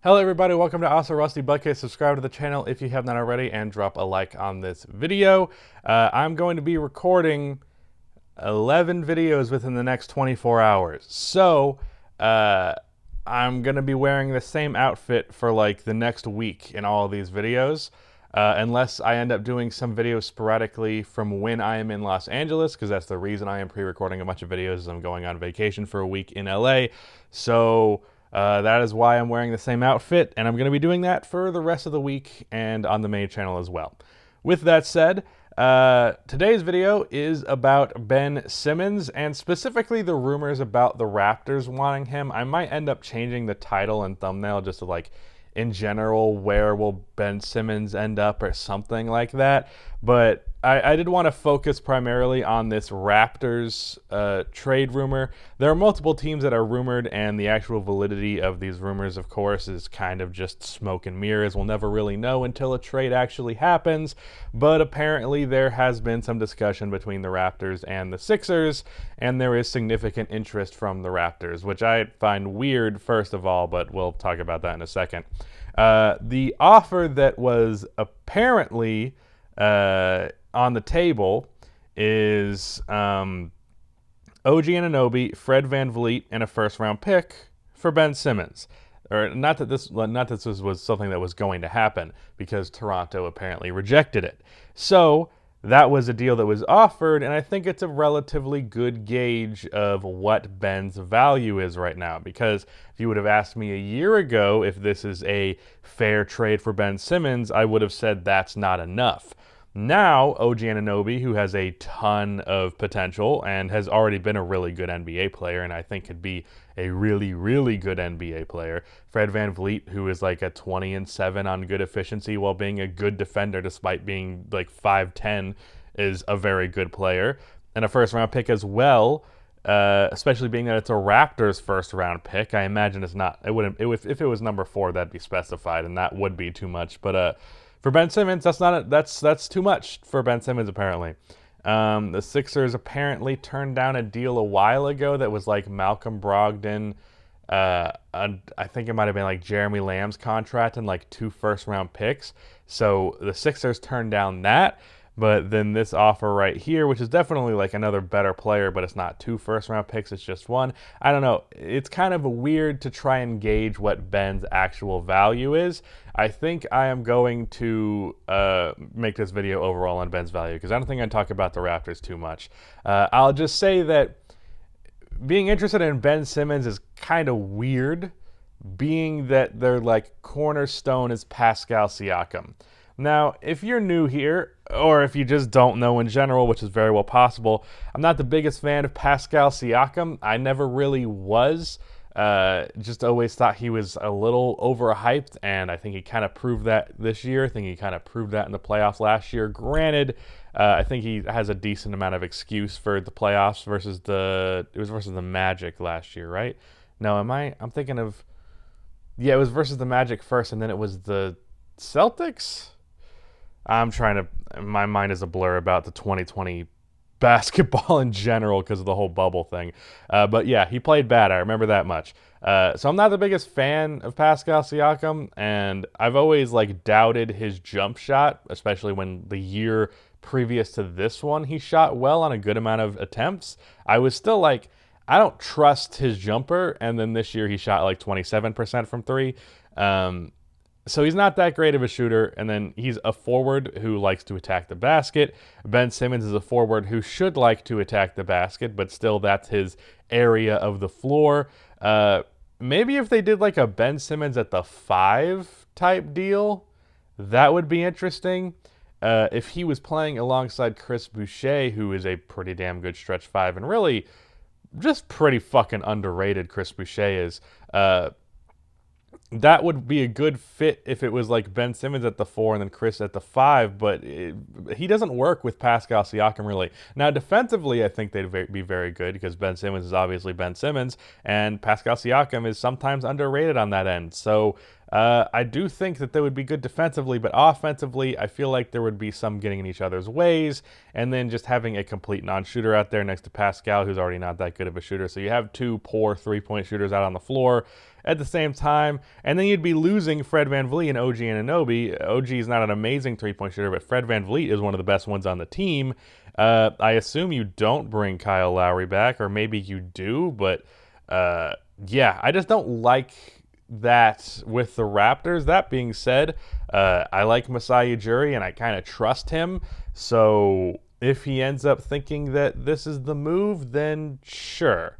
Hello everybody, welcome to Also Rusty Bucket. Subscribe to the channel if you have not already and drop a like on this video. I'm going to be recording 11 videos within the next 24 hours. So, I'm going to be wearing the same outfit for like the next week in all of these videos. Unless I end up doing some videos sporadically from when I am in Los Angeles, because that's the reason I am pre-recording a bunch of videos is I'm going on vacation for a week in LA. So that is why I'm wearing the same outfit, and I'm going to be doing that for the rest of the week and on the main channel as well. With that said, today's video is about Ben Simmons, and specifically the rumors about the Raptors wanting him. I might end up changing the title and thumbnail just to like, in general, where will Ben Simmons end up or something like that. But I did want to focus primarily on this Raptors trade rumor. There are multiple teams that are rumored, and the actual validity of these rumors, of course, is kind of just smoke and mirrors. We'll never really know until a trade actually happens. But apparently there has been some discussion between the Raptors and the Sixers, and there is significant interest from the Raptors, which I find weird, first of all, but we'll talk about that in a second. The offer that was apparently on the table is OG Anunoby, Fred VanVleet, and a first-round pick for Ben Simmons. Or not that this was something that was going to happen, because Toronto apparently rejected it. So that was a deal that was offered, and I think it's a relatively good gauge of what Ben's value is right now. Because if you would have asked me a year ago if this is a fair trade for Ben Simmons, I would have said that's not enough. Now, OG Anunoby, who has a ton of potential and has already been a really good NBA player, and I think could be a really, really good NBA player. Fred VanVleet, who is like a 20-7 on good efficiency while being a good defender despite being like 5'10", is a very good player. And a first-round pick as well, especially being that it's a Raptors first-round pick. I imagine it's not. If it was number 4, that'd be specified, and that would be too much. But for Ben Simmons, that's too much for Ben Simmons apparently. The Sixers apparently turned down a deal a while ago that was like Malcolm Brogdon. I think it might have been like Jeremy Lamb's contract and like 2 first-round picks. So the Sixers turned down that. But then this offer right here, which is definitely like another better player, but it's not 2 first-round picks, it's just 1. I don't know. It's kind of weird to try and gauge what Ben's actual value is. I think I am going to make this video overall on Ben's value, because I don't think I talk about the Raptors too much. I'll just say that being interested in Ben Simmons is kind of weird, being that their like cornerstone is Pascal Siakam. Now, if you're new here, or if you just don't know in general, which is very well possible, I'm not the biggest fan of Pascal Siakam. I never really was. Just always thought he was a little overhyped, and I think he kind of proved that this year. I think he kind of proved that in the playoffs last year. Granted, I think he has a decent amount of excuse for the playoffs versus the Magic last year, right? No, I'm thinking of, yeah, it was versus the Magic first, and then it was the Celtics? My mind is a blur about the 2020 basketball in general because of the whole bubble thing. But yeah, he played bad. I remember that much. So I'm not the biggest fan of Pascal Siakam, and I've always like doubted his jump shot, especially when the year previous to this one he shot well on a good amount of attempts. I was still like, I don't trust his jumper, and then this year he shot like 27% from 3. So he's not that great of a shooter, and then he's a forward who likes to attack the basket. Ben Simmons is a forward who should like to attack the basket, but still that's his area of the floor. Maybe if they did like a Ben Simmons at the 5 type deal, that would be interesting. If he was playing alongside Chris Boucher, who is a pretty damn good stretch 5, and really just pretty fucking underrated Chris Boucher is, that would be a good fit if it was like Ben Simmons at the 4 and then Chris at the 5, but he doesn't work with Pascal Siakam really. Now defensively, I think they'd be very good because Ben Simmons is obviously Ben Simmons, and Pascal Siakam is sometimes underrated on that end. So I do think that they would be good defensively, but offensively, I feel like there would be some getting in each other's ways, and then just having a complete non-shooter out there next to Pascal, who's already not that good of a shooter. So you have 2 poor 3-point shooters out on the floor, at the same time. And then you'd be losing Fred VanVleet and OG Anunoby. OG is not an amazing three-point shooter, but Fred VanVleet is one of the best ones on the team. I assume you don't bring Kyle Lowry back, or maybe you do, but yeah, I just don't like that with the Raptors. That being said, I like Masai Ujiri, and I kind of trust him. So if he ends up thinking that this is the move, then sure.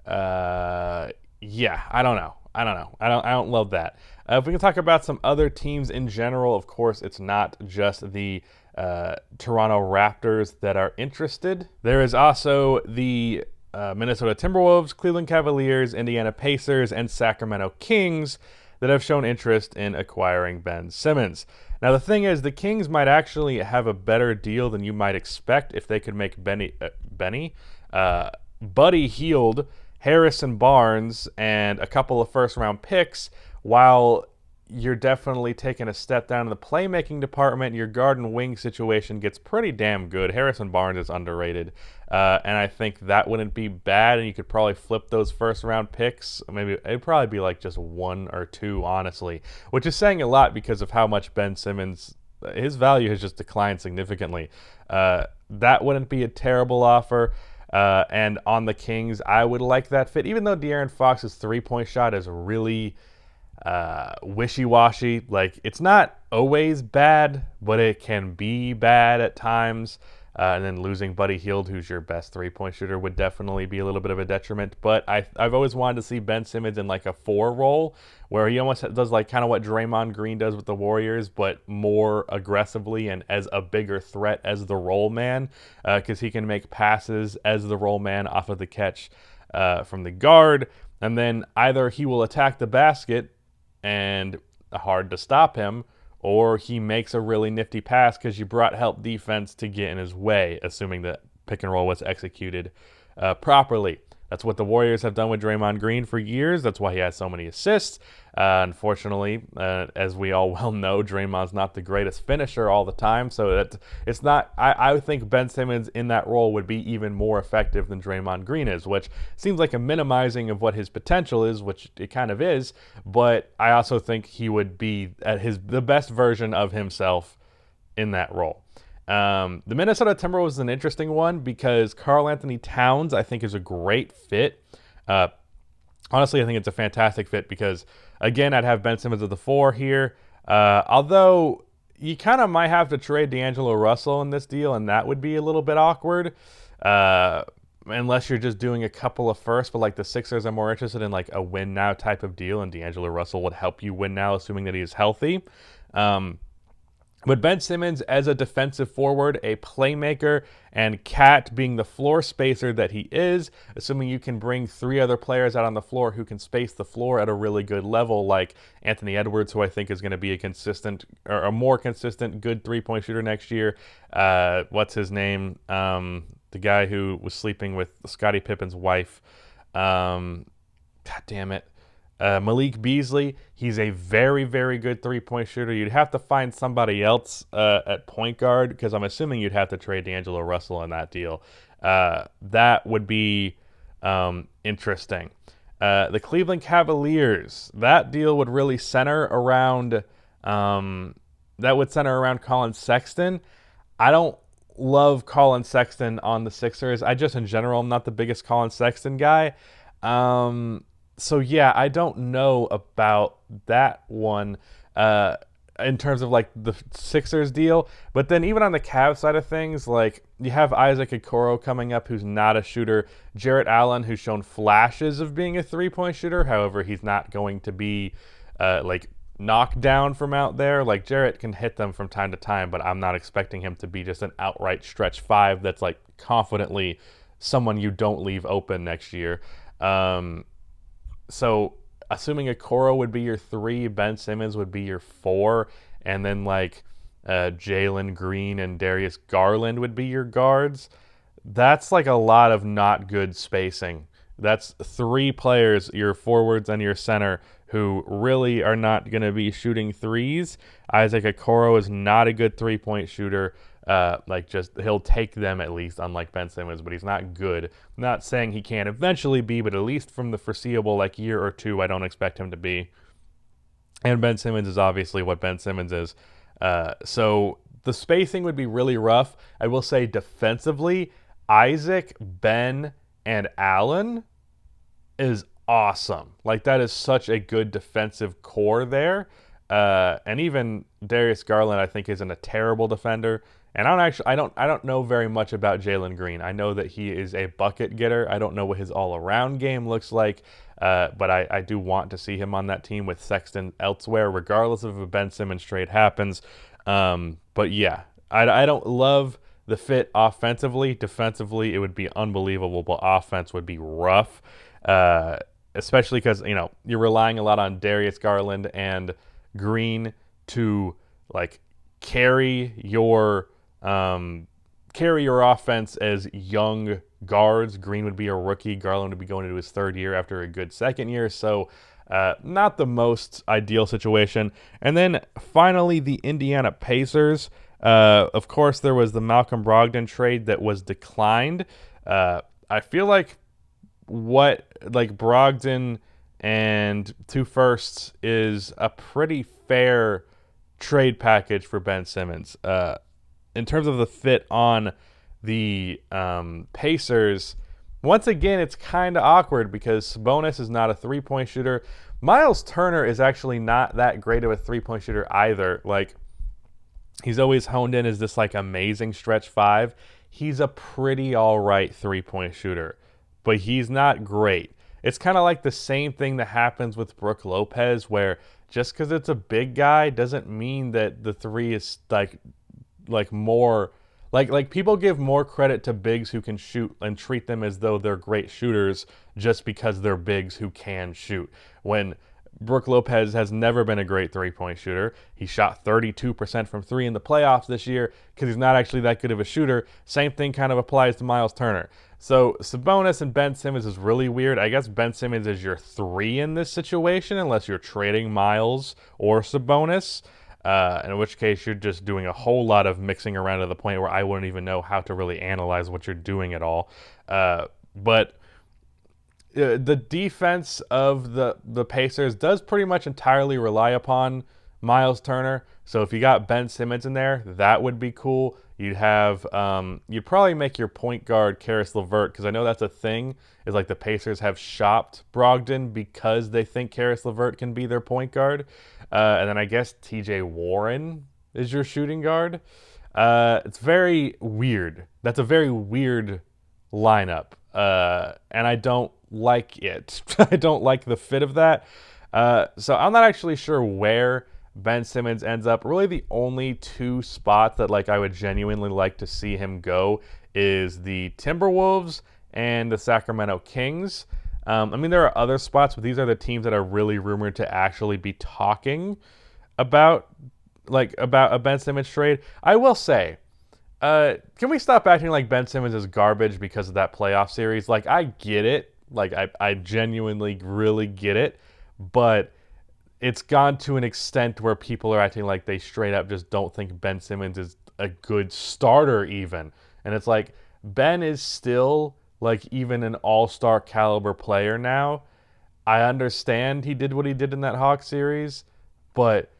Yeah, I don't know. I don't love that. If we can talk about some other teams in general, of course, it's not just the Toronto Raptors that are interested. There is also the Minnesota Timberwolves, Cleveland Cavaliers, Indiana Pacers, and Sacramento Kings that have shown interest in acquiring Ben Simmons. Now, the thing is, the Kings might actually have a better deal than you might expect if they could make Buddy Hield, Harrison Barnes, and a couple of first-round picks, while you're definitely taking a step down in the playmaking department. Your guard and wing situation gets pretty damn good. Harrison Barnes is underrated, and I think that wouldn't be bad, and you could probably flip those first-round picks. Maybe it'd probably be like just 1 or 2, honestly, which is saying a lot because of how much Ben Simmons, his value has just declined significantly. That wouldn't be a terrible offer. And on the Kings, I would like that fit, even though De'Aaron Fox's three-point shot is really wishy-washy. Like, it's not always bad, but it can be bad at times. And then losing Buddy Hield, who's your best three-point shooter, would definitely be a little bit of a detriment. But I've always wanted to see Ben Simmons in like a 4 role, where he almost does like kind of what Draymond Green does with the Warriors, but more aggressively and as a bigger threat as the roll man, because he can make passes as the roll man off of the catch from the guard. And then either he will attack the basket and hard to stop him, or he makes a really nifty pass because you brought help defense to get in his way, assuming that pick and roll was executed properly. That's what the Warriors have done with Draymond Green for years. That's why he has so many assists. Unfortunately, as we all well know, Draymond's not the greatest finisher all the time. So it's not. I think Ben Simmons in that role would be even more effective than Draymond Green is, which seems like a minimizing of what his potential is, which it kind of is. But I also think he would be at the best version of himself in that role. The Minnesota Timberwolves is an interesting one because Karl Anthony Towns, I think, is a great fit. Honestly, I think it's a fantastic fit because, again, I'd have Ben Simmons at the 4 here. Although you kind of might have to trade D'Angelo Russell in this deal, and that would be a little bit awkward. Unless you're just doing a couple of firsts, but like the Sixers are more interested in like a win now type of deal, and D'Angelo Russell would help you win now, assuming that he is healthy. But Ben Simmons as a defensive forward, a playmaker, and Cat being the floor spacer that he is, assuming you can bring 3 other players out on the floor who can space the floor at a really good level, like Anthony Edwards, who I think is going to be a consistent or a more consistent good three-point shooter next year. What's his name? The guy who was sleeping with Scottie Pippen's wife. God damn it. Malik Beasley, he's a very, very good three-point shooter. You'd have to find somebody else at point guard because I'm assuming you'd have to trade D'Angelo Russell in that deal. That would be interesting. The Cleveland Cavaliers, that deal would really center around Colin Sexton. I don't love Colin Sexton on the Sixers. I just, in general, am not the biggest Colin Sexton guy. So, yeah, I don't know about that one in terms of, like, the Sixers deal. But then even on the Cavs side of things, like, you have Isaac Okoro coming up who's not a shooter. Jarrett Allen, who's shown flashes of being a three-point shooter. However, he's not going to be, knocked down from out there. Like, Jarrett can hit them from time to time, but I'm not expecting him to be just an outright stretch 5 that's, like, confidently someone you don't leave open next year. So assuming Okoro would be your 3, Ben Simmons would be your 4, and then like Jalen Green and Darius Garland would be your guards. That's like a lot of not good spacing That's 3 players, your forwards and your center, who really are not going to be shooting threes. Isaac Okoro is not a good three-point shooter. He'll take them at least, unlike Ben Simmons, but he's not good. I'm not saying he can't eventually be, but at least from the foreseeable year or two, I don't expect him to be. And Ben Simmons is obviously what Ben Simmons is. So the spacing would be really rough. I will say defensively, Isaac, Ben, and Allen is awesome. That is such a good defensive core there. And even Darius Garland, I think, isn't a terrible defender. And I don't know very much about Jalen Green. I know that he is a bucket getter. I don't know what his all-around game looks like, but I do want to see him on that team with Sexton elsewhere, regardless of if a Ben Simmons trade happens. But yeah, I don't love the fit offensively. Defensively, it would be unbelievable, but offense would be rough, especially because you're relying a lot on Darius Garland and Green to carry your offense as young guards. Green would be a rookie. Garland would be going into his 3rd year after a good 2nd year. So not the most ideal situation. And then finally, the Indiana Pacers. Of course, there was the Malcolm Brogdon trade that was declined. I feel like Brogdon and 2 firsts is a pretty fair trade package for Ben Simmons. In terms of the fit on the Pacers, once again, it's kind of awkward because Sabonis is not a three-point shooter. Miles Turner is actually not that great of a three-point shooter either. He's always honed in as this amazing stretch 5. He's a pretty all right three-point shooter, but he's not great. It's kind of like the same thing that happens with Brook Lopez, where just because it's a big guy doesn't mean that the three is more people give more credit to bigs who can shoot and treat them as though they're great shooters just because they're bigs who can shoot. When Brook Lopez has never been a great three-point shooter. He shot 32% from 3 in the playoffs this year because he's not actually that good of a shooter. Same thing kind of applies to Miles Turner. So Sabonis and Ben Simmons is really weird. I guess Ben Simmons is your 3 in this situation unless you're trading Miles or Sabonis, in which case you're just doing a whole lot of mixing around to the point where I wouldn't even know how to really analyze what you're doing at all. But the defense of the Pacers does pretty much entirely rely upon Miles Turner. So if you got Ben Simmons in there, that would be cool. You'd have you'd probably make your point guard Karis LeVert, because I know that's a thing, is the Pacers have shopped Brogdon because they think Karis LeVert can be their point guard. And then I guess TJ Warren is your shooting guard. It's very weird. That's a very weird lineup. And I don't like it. I don't like the fit of that. So I'm not actually sure where Ben Simmons ends up. Really the only 2 spots that I would genuinely like to see him go is the Timberwolves and the Sacramento Kings. There are other spots, but these are the teams that are really rumored to actually be talking about a Ben Simmons trade. I will say, can we stop acting like Ben Simmons is garbage because of that playoff series? I get it. I genuinely really get it, but it's gone to an extent where people are acting like they straight up just don't think Ben Simmons is a good starter even. And it's Ben is still even an all-star caliber player now. I understand he did what he did in that Hawks series, but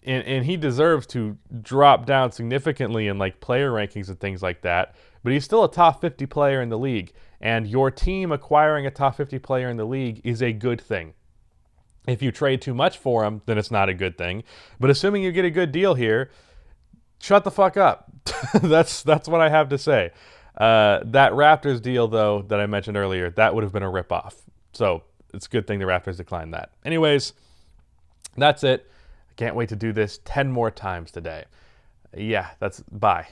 and he deserves to drop down significantly in player rankings and things like that, but he's still a top 50 player in the league, and your team acquiring a top 50 player in the league is a good thing. If you trade too much for him, then it's not a good thing. But assuming you get a good deal here, shut the fuck up. That's what I have to say. That Raptors deal, though, that I mentioned earlier, that would have been a ripoff. So it's a good thing the Raptors declined that. Anyways, that's it. I can't wait to do this 10 more times today. Yeah, bye.